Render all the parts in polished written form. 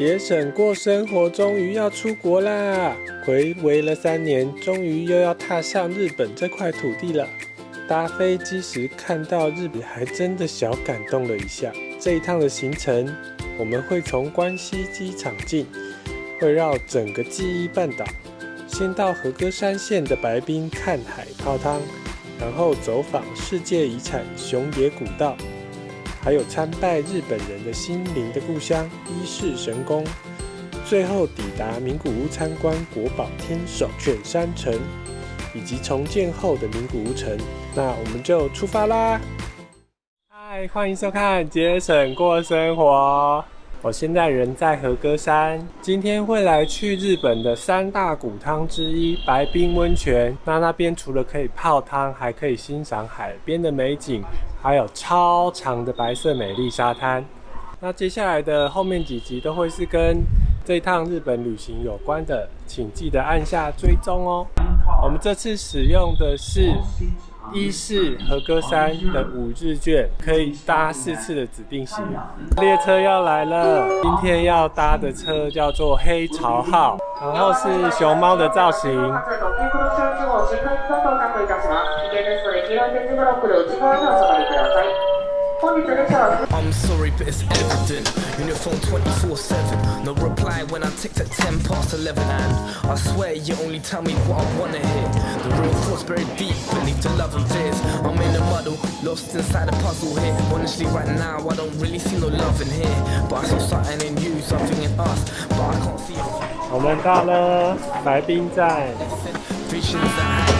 节省过生活终于要出国啦！睽违了3年，终于又要踏上日本这块土地了。搭飞机时看到日本，还真的小感动了一下。这一趟的行程，我们会从关西机场进，会绕整个纪伊半岛，先到和歌山县的白滨看海泡汤，然后走访世界遗产熊野古道。还有参拜日本人的心灵的故乡伊势神宫，最后抵达名古屋参观国宝天守犬山城，以及重建后的名古屋城。那我们就出发啦！嗨，欢迎收看《节省过生活》。我现在人在和歌山，今天会来去日本的3大古汤之一白滨温泉。那边除了可以泡汤，还可以欣赏海边的美景，还有超长的白色美丽沙滩。那接下来的后面几集都会是跟这趟日本旅行有关的，请记得按下追踪哦。我们这次使用的是伊势和歌山的5日券，可以搭4次的指定席。列车要来了，今天要搭的车叫做黑潮号，然后是熊猫的造型。I'm sorry, but it's evident. On your phone 24/7. No reply when I text at 11:10. And I swear you only tell me what I wanna hear. The real thoughts buried deep beneath the love and fears. I'm in a muddle, lost inside a puzzle here. Honestly, right now I don't really see no love in here. But I saw something in you, something in us. But I can't see it. 我们到了白滨站。Visions I had.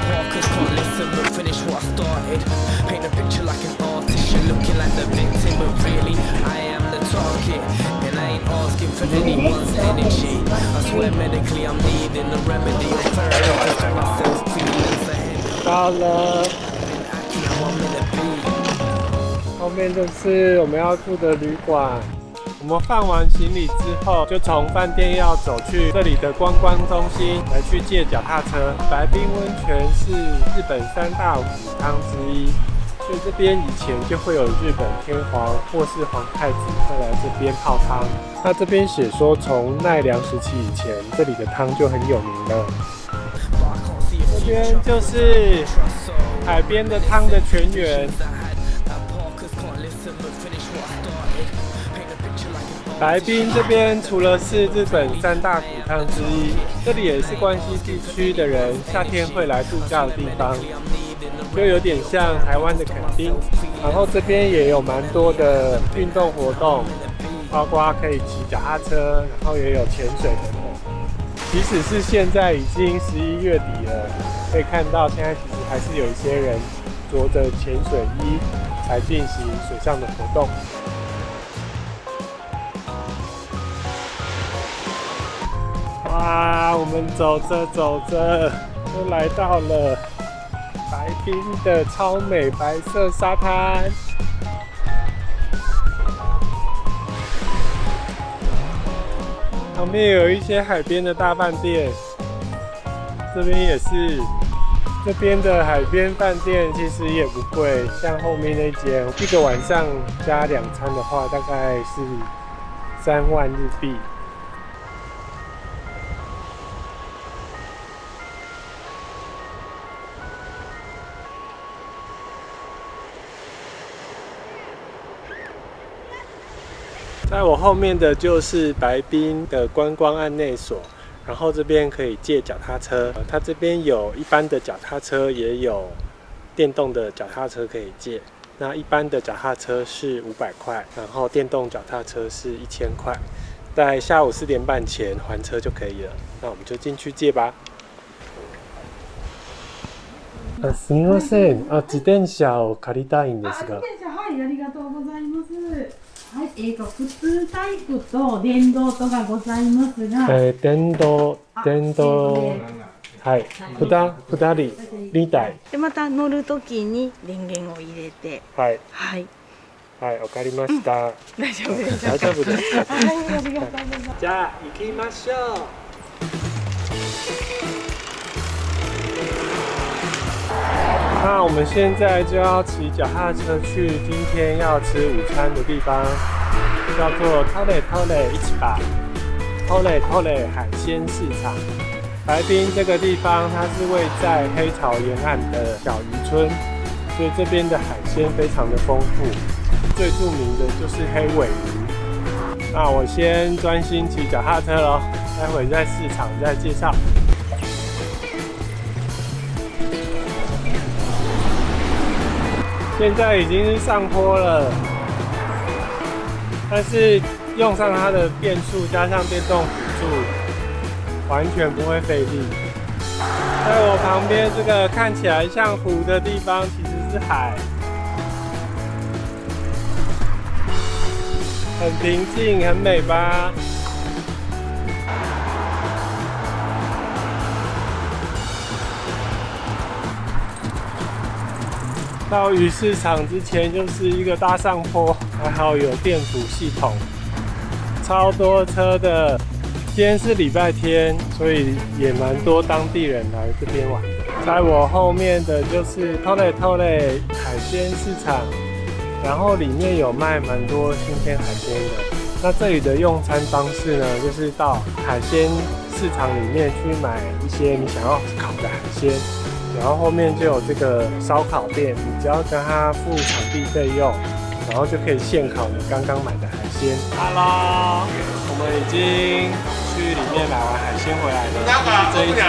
Parkers can't listen but finish what I started. Paint a picture like an artist. You're looking like the victim, but really I am the target. And I ain't asking for anyone's energy. I swear medically I'm needing a remedy. I'm therapy to stop myself feelings ahead. 到了， Now I'm in a beat. 后面就是我们要住的旅馆。我们放完行李之后，就从饭店要走去这里的观光中心来去借脚踏车。白滨温泉是日本3大古汤之一，所以这边以前就会有日本天皇或是皇太子会来这边泡汤。那这边写说，从奈良时期以前，这里的汤就很有名了。这边就是海边的汤的泉源。白滨这边除了是日本3大古汤之一，这里也是关西地区的人夏天会来度假的地方，就有点像台湾的垦丁。然后这边也有蛮多的运动活动，包括可以骑脚踏车，然后也有潜水等等。即使是现在已经11月底了，可以看到现在其实还是有一些人着着潜水衣来进行水上的活动。哇，我们走着走着就来到了白滨的超美白色沙滩。旁边有一些海边的大饭店，这边也是。这边的海边饭店其实也不贵，像后面那间，一个晚上加2餐的话，大概是3万日币。在我后面的就是白滨的观光案内所，然后这边可以借脚踏车，它这边有一般的脚踏车，也有电动的脚踏车可以借。那一般的脚踏车是500块，然后电动脚踏车是1000块，在下午4点半前还车就可以了。那我们就进去借吧。すみません。自転車を借りたいんですが。自転車、はい、ありがとうございます。はい、普通タイプと電動とがございますが、電動、はい、2人2台。でまた乗るときに電源を入れて、はい、はい、はい、わかりました。大丈夫です。大丈夫です。はい、ありがとうございます。じゃあ行きましょう。那我们现在就要骑脚踏车去今天要吃午餐的地方。叫做 Tole Tole 市場 Tole Tole 海鲜市场。白滨这个地方，它是位在黑潮沿岸的小渔村，所以这边的海鲜非常的丰富。最著名的就是黑尾鱼。那我先专心骑脚踏车咯，待会在市场再介绍。现在已经是上坡了，但是用上它的变速加上电动辅助，完全不会费力。在我旁边这个看起来像湖的地方，其实是海，很平静，很美吧？到鱼市场之前就是一个大上坡，还好有电辅系统，超多车的。今天是礼拜天，所以也蛮多当地人来这边玩的。在我后面的就是 Tole Tole 海鲜市场，然后里面有卖蛮多新鲜海鲜的。那这里的用餐方式呢，就是到海鲜市场里面去买一些你想要烤的海鲜，然后后面就有这个烧烤店，你只要跟他付场地费用，然后就可以现烤你刚刚买的海鲜。Hello， 我们已经去里面买完海鲜回来了，就是这一桌，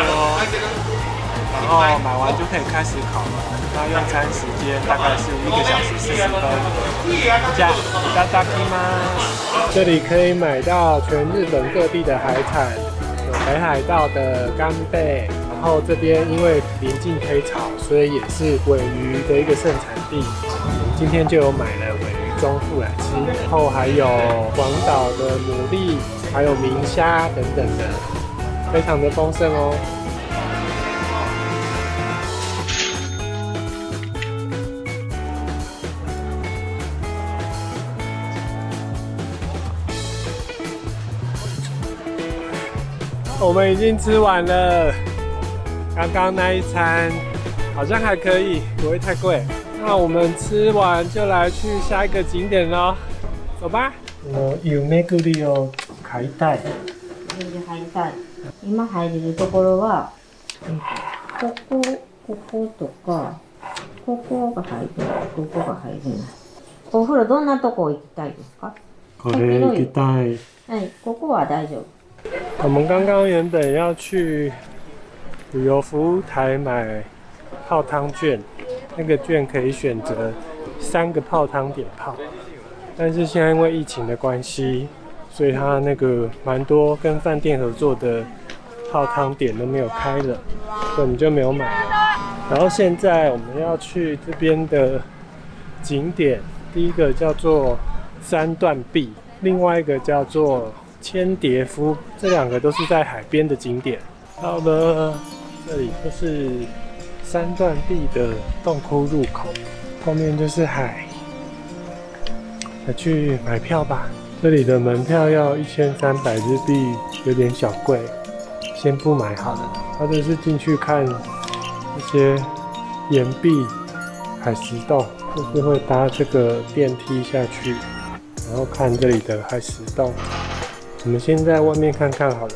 然后买完就可以开始烤了。那用餐时间大概是1个小时40分。じゃあ、いただきます。这里可以买到全日本各地的海产，有北海道的干贝，然后这边因为临近黑潮，所以也是鲔鱼的一个盛产地。今天就有买了鲔鱼中腹来吃，然后还有广岛的牡蛎，还有明虾等等的，非常的丰盛哦。我们已经吃完了，刚刚那一餐好像还可以，不会太贵。那我们吃完就来去下一个景点咯，走吧。夢ぐりを買いたい。入りたい。今入れるところは、こことか、ここが入る、ここが入る。お風呂どんなとこ行きたいですか？これ行きたい。はい、ここは大丈夫。我们刚刚原本要去旅游服务台买泡汤券，那个券可以选择3个泡汤点泡，但是现在因为疫情的关系，所以它那个蛮多跟饭店合作的泡汤点都没有开了，所以我们就没有买。然后现在我们要去这边的景点，第一个叫做三段壁，另外一个叫做千叠夫，这2个都是在海边的景点。到了这里就是三段壁的洞窟入口，后面就是海。来去买票吧，这里的门票要1300日币，有点小贵，先不买好了。它就是进去看一些岩壁、海石洞，就是会搭这个电梯下去，然后看这里的海石洞。我们先在外面看看好了。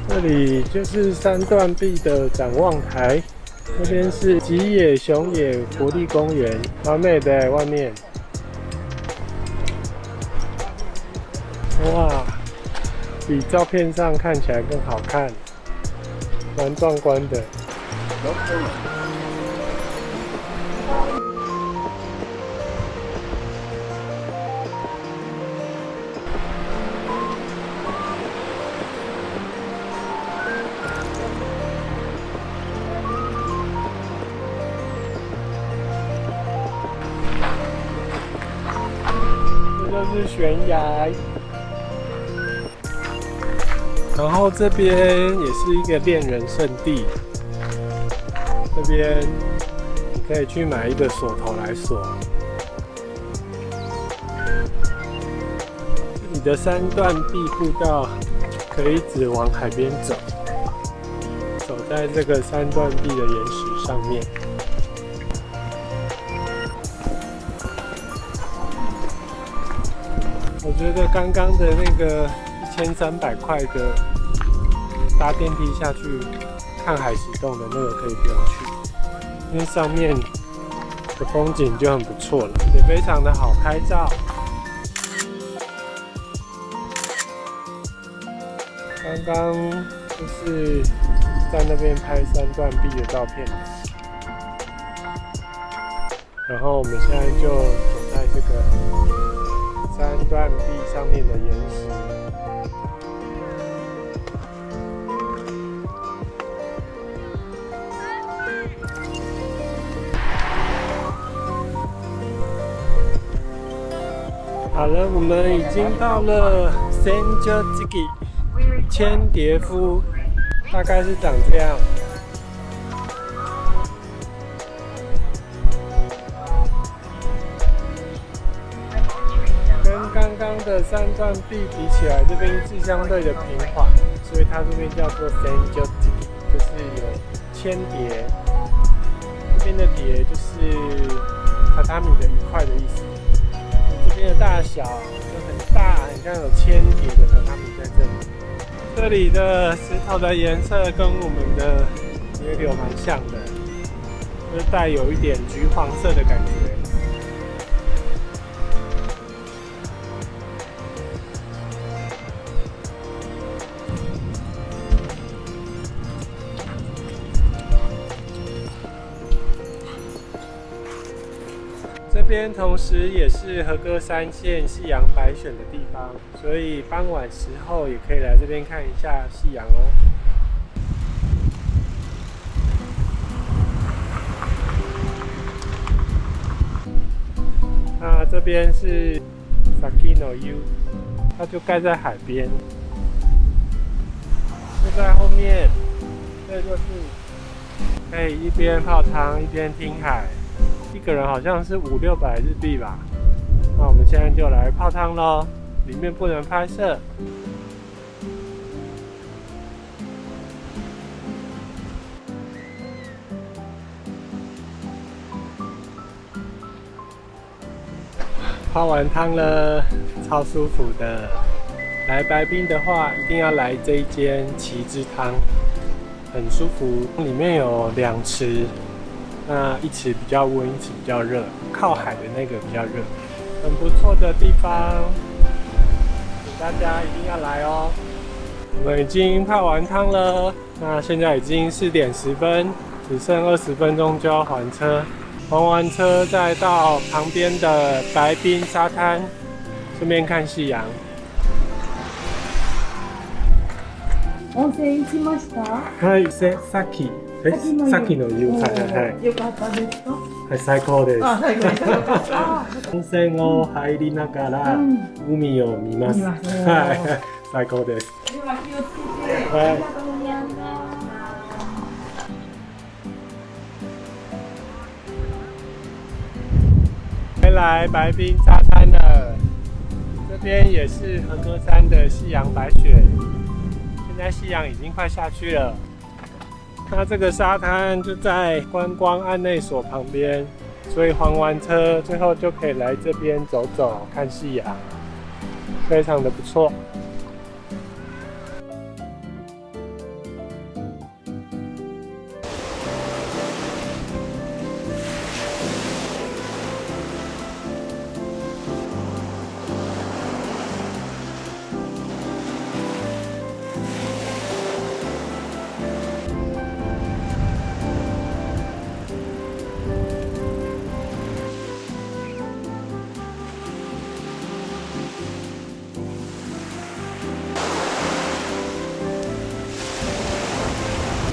这里就是三段壁的展望台，这边是吉野熊野国立公园，完美的外面。哇，比照片上看起来更好看，蛮壮观的。这就是悬崖。然后这边也是一个恋人圣地，这边你可以去买一个锁头来锁。这里的三段壁步道可以一直往海边走，走在这个三段壁的岩石上面。我觉得刚刚的那个1300块的搭电梯下去看海石洞的那个可以不用去，因为上面的风景就很不错了，也非常的好拍照。刚刚就是在那边拍3段壁的照片，然后我们现在就走在这个3段壁上面的岩石。好了，我们已经到了 Senjotsuki 千叠夫，大概是长这样。跟刚刚的3段壁比起来，这边是相对的平缓，所以它这边叫做 Senjotsuki， 就是有千叠。这边的叠就是榻榻米的1块的意思。这边的大小就很大，很像有1000叠的榻榻米在这里。这里的石头的颜色跟我们的野柳蛮像的，就是带有一点橘黄色的感觉。这边同时也是和歌山县夕阳百选的地方，所以傍晚时候也可以来这边看一下夕阳哦。那这边是 Sakino U， 它就盖在海边，就在后面，这就是可以一边泡汤一边听海。一个人好像是500-600日币吧。那我们现在就来泡汤咯，里面不能拍摄。泡完汤了，超舒服的。来白滨的话，一定要来这一间旗之汤，很舒服。里面有2池。那一池比较温，一池比较热，靠海的那个比较热，很不错的地方，请大家一定要来哦。我们已经泡完汤了，那现在已经4点10分，只剩20分钟就要还车，还完车再到旁边的白滨沙滩，顺便看夕陽。温泉行きました？はい、さっきの湯、よかったですか？はい、最高です。あ、最高です。よかった。温泉を入りながら海を見ます。はい、最高です。では気をつけて。はい。ありがとうございます。回来白滨沙滩了，这边也是和歌山的夕阳白雪。现在夕阳已经快下去了。那这个沙滩就在观光案内所旁边，所以还完车最后就可以来这边走走看夕阳，非常的不错。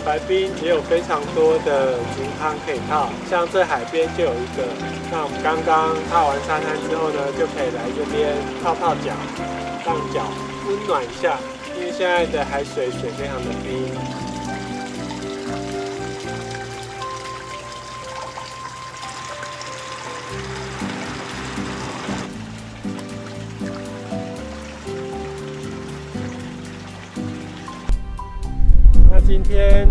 白滨也有非常多的竹汤可以泡，像这海边就有一个。那我们刚刚泡完沙滩之后呢，就可以来这边泡泡脚，让脚温暖一下，因为现在的海水非常的冰。那今天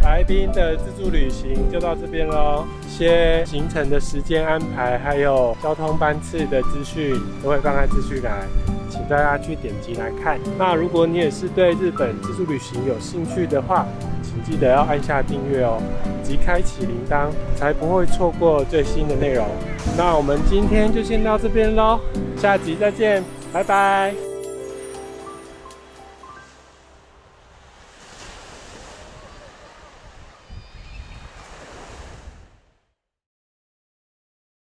白滨的自助旅行就到这边咯，一些行程的时间安排还有交通班次的资讯都会放在资讯栏。请大家去点击来看。那如果你也是对日本自助旅行有兴趣的话，请记得要按下订阅哦，以及开启铃铛，才不会错过最新的内容。那我们今天就先到这边咯，下集再见，拜拜。